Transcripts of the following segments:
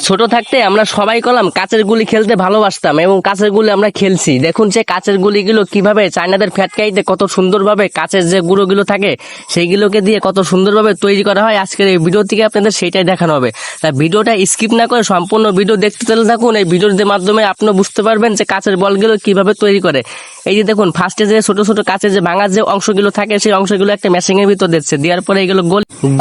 ছোট থাকতে আমরা সবাই কলাম কাচের গুলি খেলতে ভালোবাসতাম এবং কাচের গুলি আমরা খেলছি। দেখুন সে কাচের গুলিগুলো কিভাবে চায়নাদের ফ্যাটকাইতে কত সুন্দরভাবে কাচের যে গুঁড়োগুলো থাকে সেইগুলোকে দিয়ে কত সুন্দরভাবে তৈরি করা হয়। আজকের এই ভিডিও থেকে আপনাদের সেইটাই দেখানো হবে। তাই ভিডিওটা স্কিপ না করে সম্পূর্ণ ভিডিও দেখতে চলে থাকুন। এই ভিডিওর মাধ্যমে আপনি বুঝতে পারবেন যে কাচের বলগুলো কিভাবে তৈরি করে। এই যে দেখুন ফার্স্টে যে ছোট ছোট কাচের যে ভাঙার যে অংশগুলো থাকে সেই অংশগুলো একটা মেশিনের ভিতর দিচ্ছে, দেওয়ার পরে এগুলো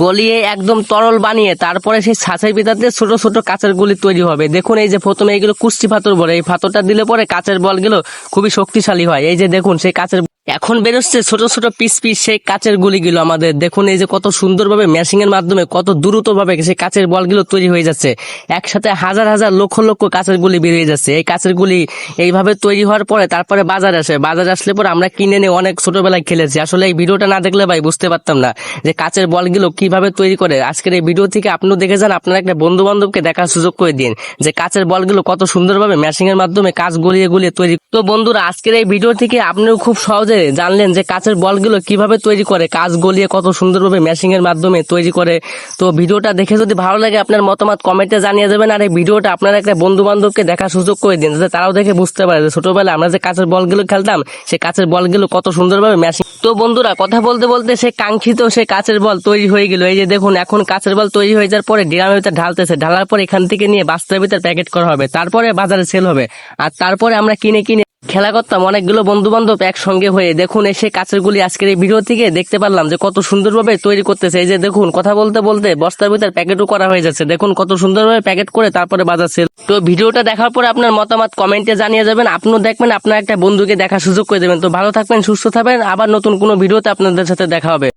গলিয়ে একদম তরল বানিয়ে তারপরে সেই ছাঁচের ভিতর দিয়ে ছোট ছোট কাচের গুলি তৈরি হবে। দেখুন এই যে প্রথমে এইগুলো কুস্তি পাথর বলে, এই পাথরটা দিলে পরে কাচের বলগুলো খুবই শক্তিশালী হয়। এই যে দেখুন সেই কাচের এখন বেরোচ্ছে ছোট ছোট পিস পিস সেই কাচের গুলিগুলো আমাদের। দেখুন এই যে কত সুন্দরভাবে মেশিং এর মাধ্যমে কত দ্রুতভাবে সেই কাচের বলগুলো তৈরি হয়ে যাচ্ছে। একসাথে হাজার হাজার লক্ষ লক্ষ কাচের গুলি বেরিয়ে যাচ্ছে। এই কাচের গুলি এইভাবে তৈরি হওয়ার পরে তারপরে বাজারে আসে, বাজারে আসলে পরে আমরা কিনে নিয়ে অনেক ছোটবেলায় খেলেছি। আসলে এই ভিডিওটা না দেখলে ভাই বুঝতে পারতাম না যে কাচের বলগুলো কিভাবে তৈরি করে। আজকের এই ভিডিও থেকে আপনিও দেখে যান, আপনার একটা বন্ধু বান্ধবকে দেখার সুযোগ করে দিন যে কাচের বলগুলো কত সুন্দরভাবে মেশিং এর মাধ্যমে কাচ গলিয়ে গলিয়ে তৈরি। তো বন্ধুরা আজকের এই ভিডিও থেকে আপনিও খুব সহজে জানলেন যে কাচের বলগুলো কিভাবে তৈরি করে, কাচ গলিয়ে কত সুন্দরভাবে মেশিং এর মাধ্যমে তৈরি করে। তো ভিডিওটা দেখে যদি ভালো লাগে আপনার মতামত কমেন্টে জানিয়ে দেবেন। আর এই ভিডিওটা আপনার একটা বন্ধু বান্ধবকে দেখার সুযোগ করে দিন যাতে তারাও দেখে বুঝতে পারে যে ছোটবেলায় আমরা যে কাচের বলগুলো খেলতাম সেই কাচের বলগুলো কত সুন্দরভাবে মেশিং। তো বন্ধুরা কথা বলতে বলতে সে কাঙ্ক্ষিত সে কাচের বল তৈরি হয়ে গেল। এই যে দেখুন এখন কাচের বল তৈরি হয়ে যাওয়ার পরে ড্রামের ভিতরে ঢালতেছে, ঢালার পর এখান থেকে নিয়ে বাস্তার ভিতরে প্যাকেট করা হবে, তারপরে বাজারে সেল হবে। আর তারপরে আমরা কিনে কিনে খেলা করতাম অনেকগুলো বন্ধু বান্ধব একসঙ্গে হয়ে। দেখুন এসে কাচের গুলি আজকের এই ভিডিও থেকে দেখতে পারলাম যে কত সুন্দরভাবে তৈরি করতেছে। এই যে দেখুন কথা বলতে বলতে বস্তার ভিতরে প্যাকেটও করা হয়ে যাচ্ছে। দেখুন কত সুন্দরভাবে প্যাকেট করে তারপরে বাজার সেল। তো ভিডিওটা দেখার পরে আপনার মতামত কমেন্টে জানিয়ে যাবেন, আপনিও দেখবেন, আপনার একটা বন্ধুকে দেখার সুযোগ করে দেবেন। তো ভালো থাকবেন, সুস্থ থাকবেন, আবার নতুন কোনো ভিডিওতে আপনাদের সাথে দেখা হবে।